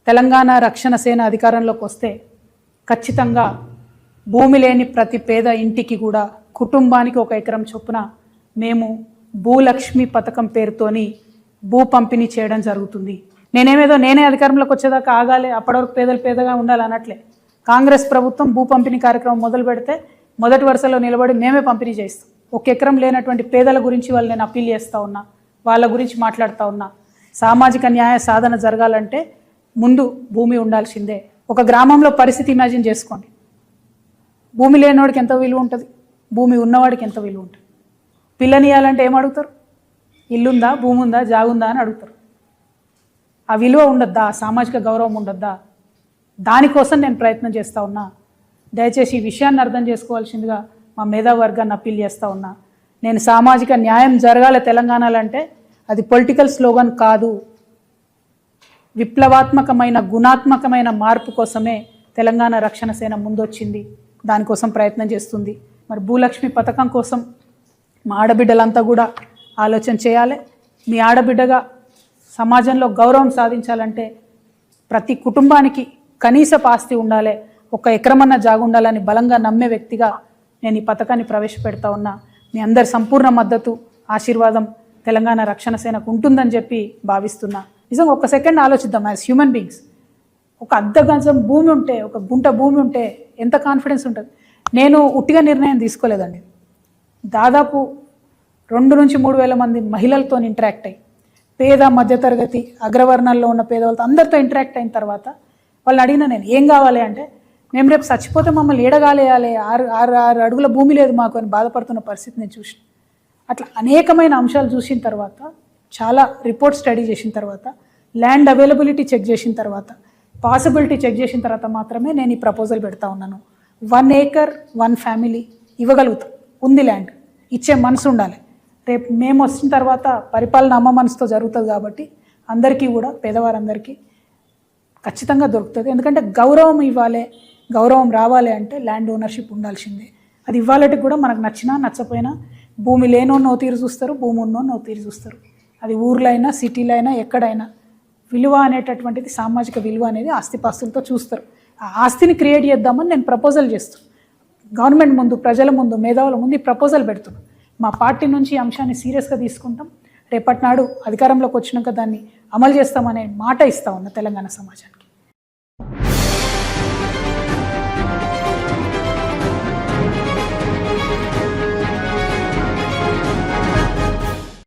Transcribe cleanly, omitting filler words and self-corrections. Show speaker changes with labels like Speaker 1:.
Speaker 1: తెలంగాణ రక్షణ సేన అధికారంలోకి వస్తే ఖచ్చితంగా భూమి లేని ప్రతి పేద ఇంటికి కూడా కుటుంబానికి 1 ఎకరం చొప్పున మేము భూలక్ష్మి పథకం పేరుతోని భూ పంపిణీ చేయడం జరుగుతుంది. నేనే అధికారంలోకి వచ్చేదాకా ఆగాలి, అప్పటి వరకు పేదలు పేదగా ఉండాలి అనట్లే. కాంగ్రెస్ ప్రభుత్వం భూ పంపిణీ కార్యక్రమం మొదలు పెడితే మొదటి వరుసలో నిలబడి మేమే పంపిణీ చేస్తాం. 1 ఎకరం లేనటువంటి పేదల గురించి వాళ్ళు నేను అప్పీల్ చేస్తూ ఉన్నా, వాళ్ళ గురించి మాట్లాడుతూ ఉన్నా. సామాజిక న్యాయ సాధన జరగాలంటే ముందు భూమి ఉండాల్సిందే. ఒక గ్రామంలో పరిస్థితి ఇమాజిన్ చేసుకోండి. భూమి లేనివాడికి ఎంత విలువ ఉంటుంది, భూమి ఉన్నవాడికి ఎంత విలువ ఉంటుంది. పిల్లనియాలంటే ఏం అడుగుతారు? ఇల్లుందా, భూమి ఉందా, జాగుందా అని అడుగుతారు. ఆ విలువ ఉండద్దా, సామాజిక గౌరవం ఉండద్దా? దానికోసం నేను ప్రయత్నం చేస్తూ ఉన్నా. దయచేసి ఈ విషయాన్ని అర్థం చేసుకోవాల్సిందిగా మా మేధావర్గాన్ని అప్పీల్ చేస్తూ ఉన్నా. నేను సామాజిక న్యాయం జరగాలి తెలంగాణలో అంటే అది పొలిటికల్ స్లోగన్ కాదు, విప్లవాత్మకమైన గుణాత్మకమైన మార్పు కోసమే తెలంగాణ రక్షణ సేన ముందొచ్చింది, దానికోసం ప్రయత్నం చేస్తుంది. మరి భూలక్ష్మి పథకం కోసం మా ఆడబిడ్డలంతా కూడా ఆలోచన చేయాలి. మీ ఆడబిడ్డగా సమాజంలో గౌరవం సాధించాలంటే ప్రతి కుటుంబానికి కనీసపు ఆస్తి ఉండాలి, 1 ఎకరమన్న జాగు ఉండాలని బలంగా నమ్మే వ్యక్తిగా నేను ఈ పథకాన్ని ప్రవేశపెడతా ఉన్నా. మీ అందరి సంపూర్ణ మద్దతు, ఆశీర్వాదం తెలంగాణ రక్షణ సేనకు ఉంటుందని చెప్పి భావిస్తున్నా. నిజంగా 1 సెకండ్ ఆలోచిద్దాం. యాజ్ హ్యూమన్ బీయింగ్స్, 1 అర్ధ గజం భూమి ఉంటే, 1 గుంట భూమి ఉంటే ఎంత కాన్ఫిడెన్స్ ఉంటుంది. నేను ఉట్టిగా నిర్ణయం తీసుకోలేదండి. దాదాపు 2 నుంచి 3 వేల మంది మహిళలతో ఇంటరాక్ట్ అయ్యి, పేద మధ్యతరగతి అగ్రవర్ణాల్లో ఉన్న పేదవాళ్ళతో అందరితో ఇంటరాక్ట్ అయిన తర్వాత వాళ్ళు అడిగిన నేను ఏం కావాలి అంటే, మేము రేపు చచ్చిపోతే మమ్మల్ని ఏడగాలేయాలి, 6 అడుగుల భూమి లేదు మాకు అని బాధపడుతున్న పరిస్థితి నేను చూసిన. అట్లా అనేకమైన అంశాలు చూసిన తర్వాత, చాలా రిపోర్ట్ స్టడీ చేసిన తర్వాత, ల్యాండ్ అవైలబిలిటీ చెక్ చేసిన తర్వాత, పాసిబిలిటీ చెక్ చేసిన తర్వాత మాత్రమే నేను ఈ ప్రపోజల్ పెడతా ఉన్నాను. 1 ఏకర్ 1 ఫ్యామిలీ ఇవ్వగలుగుతాం. ఉంది ల్యాండ్, ఇచ్చే మనసు ఉండాలి. రేపు మేము వచ్చిన తర్వాత పరిపాలన అమ్మ మనసుతో జరుగుతుంది కాబట్టి అందరికీ కూడా, పేదవారందరికీ ఖచ్చితంగా దొరుకుతుంది. ఎందుకంటే గౌరవం ఇవ్వాలి, గౌరవం రావాలి అంటే ల్యాండ్ ఓనర్షిప్ ఉండాల్సిందే. అది ఇవ్వాలంటే కూడా మనకు నచ్చినా నచ్చపోయినా భూమి లేనో తీరు చూస్తారు, భూమి ఉన్నో తీరు చూస్తారు. అది ఊర్లో అయినా సిటీలో అయినా ఎక్కడైనా విలువ అనేటటువంటిది, సామాజిక విలువ అనేది ఆస్తిపాస్తులతో చూస్తారు. ఆ ఆస్తిని క్రియేట్ చేద్దామని నేను ప్రపోజల్ చేస్తాను. గవర్నమెంట్ ముందు, ప్రజల ముందు, మేధావుల ముందు ఈ ప్రపోజల్ పెడుతున్నాను. మా పార్టీ నుంచి ఈ అంశాన్ని సీరియస్గా తీసుకుంటాం. రేపటి నాడు అధికారంలోకి వచ్చినాక దాన్ని అమలు చేస్తామనే మాట ఇస్తా ఉన్నా తెలంగాణ సమాజానికి.